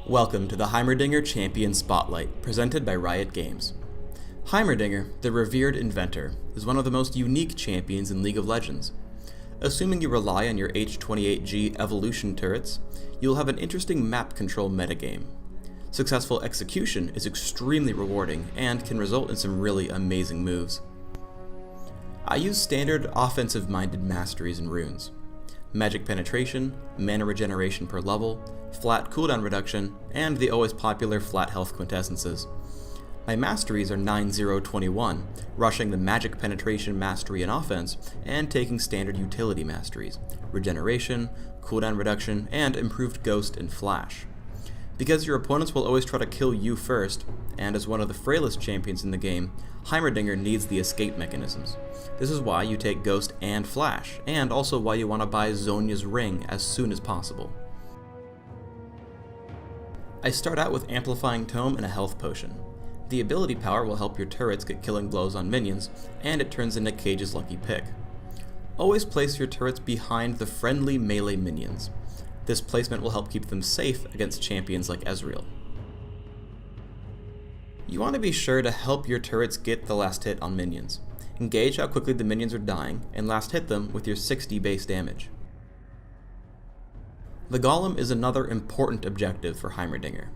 Welcome to the Heimerdinger Champion Spotlight, presented by Riot Games. Heimerdinger, the revered inventor, is one of the most unique champions in League of Legends. Assuming you rely on your H28G evolution turrets, you'll have an interesting map control metagame. Successful execution is extremely rewarding and can result in some really amazing moves. I use standard offensive-minded masteries and runes. Magic penetration, mana regeneration per level, flat cooldown reduction, and the always popular flat health quintessences. My masteries are 9-0-21, rushing the magic penetration mastery in offense, and taking standard utility masteries, regeneration, cooldown reduction, and improved ghost and flash. Because your opponents will always try to kill you first, and as one of the frailest champions in the game, Heimerdinger needs the escape mechanisms. This is why you take Ghost and Flash, and also why you want to buy Zhonya's Ring as soon as possible. I start out with Amplifying Tome and a health potion. The ability power will help your turrets get killing blows on minions, and it turns into Cage's lucky pick. Always place your turrets behind the friendly melee minions. This placement will help keep them safe against champions like Ezreal. You want to be sure to help your turrets get the last hit on minions. Engage how quickly the minions are dying, and last hit them with your 60 base damage. The Golem is another important objective for Heimerdinger.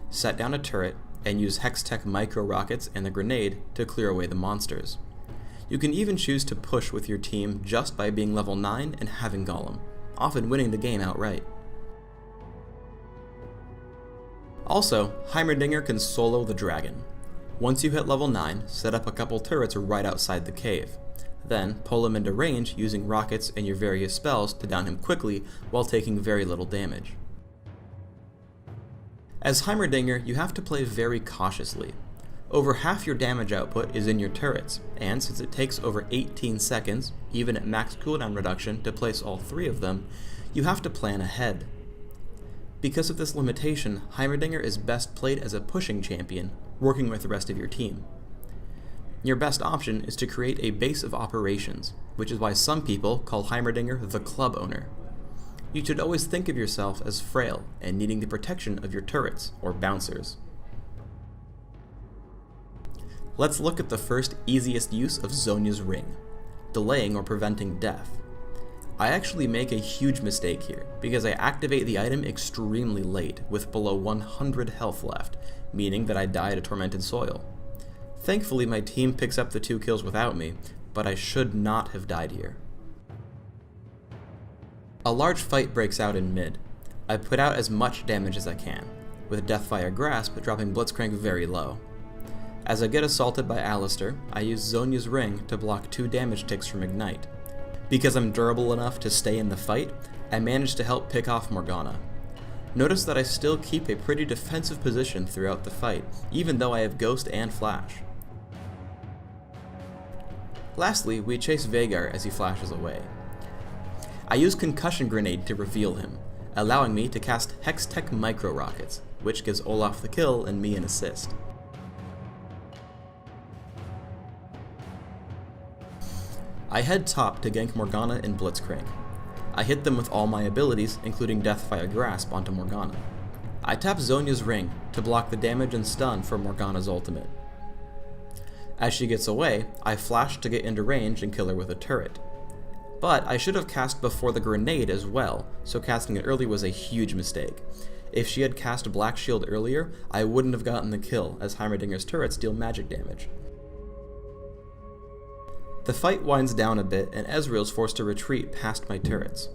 Set down a turret, and use Hextech micro rockets and the grenade to clear away the monsters. You can even choose to push with your team just by being level 9 and having Golem, often winning the game outright. Also, Heimerdinger can solo the dragon. Once you hit level 9, set up a couple turrets right outside the cave. Then, pull him into range using rockets and your various spells to down him quickly while taking very little damage. As Heimerdinger, you have to play very cautiously. Over half your damage output is in your turrets, and since it takes over 18 seconds, even at max cooldown reduction, to place all three of them, you have to plan ahead. Because of this limitation, Heimerdinger is best played as a pushing champion, working with the rest of your team. Your best option is to create a base of operations, which is why some people call Heimerdinger the club owner. You should always think of yourself as frail and needing the protection of your turrets, or bouncers. Let's look at the first easiest use of Zhonya's Ring, delaying or preventing death. I actually make a huge mistake here, because I activate the item extremely late, with below 100 health left, meaning that I die to Tormented Soil. Thankfully my team picks up the 2 kills without me, but I should not have died here. A large fight breaks out in mid. I put out as much damage as I can, with Deathfire Grasp dropping Blitzcrank very low. As I get assaulted by Alistar, I use Zhonya's Ring to block 2 damage ticks from Ignite. Because I'm durable enough to stay in the fight, I managed to help pick off Morgana. Notice that I still keep a pretty defensive position throughout the fight, even though I have Ghost and Flash. Lastly, we chase Veigar as he flashes away. I use Concussion Grenade to reveal him, allowing me to cast Hextech Micro Rockets, which gives Olaf the kill and me an assist. I head top to gank Morgana and Blitzcrank. I hit them with all my abilities, including Deathfire Grasp onto Morgana. I tap Zhonya's Ring to block the damage and stun from Morgana's ultimate. As she gets away, I flash to get into range and kill her with a turret. But I should have cast before the grenade as well, so casting it early was a huge mistake. If she had cast Black Shield earlier, I wouldn't have gotten the kill, as Heimerdinger's turrets deal magic damage. The fight winds down a bit, and Ezreal's forced to retreat past my turrets.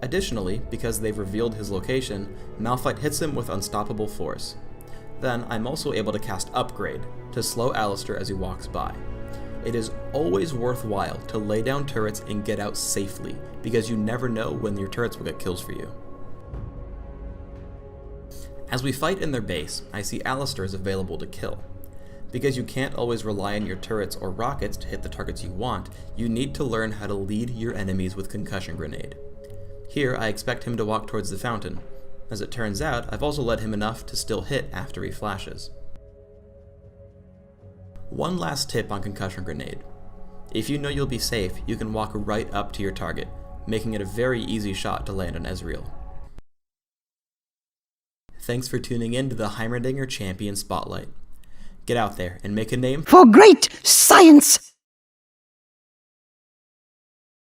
Additionally, because they've revealed his location, Malphite hits him with unstoppable force. Then I'm also able to cast Upgrade to slow Alistar as he walks by. It is always worthwhile to lay down turrets and get out safely, because you never know when your turrets will get kills for you. As we fight in their base, I see Alistar is available to kill. Because you can't always rely on your turrets or rockets to hit the targets you want, you need to learn how to lead your enemies with Concussion Grenade. Here I expect him to walk towards the fountain. As it turns out, I've also led him enough to still hit after he flashes. One last tip on Concussion Grenade. If you know you'll be safe, you can walk right up to your target, making it a very easy shot to land on Ezreal. thanks for tuning in to the Heimerdinger Champion Spotlight. Get out there and make a name for great science!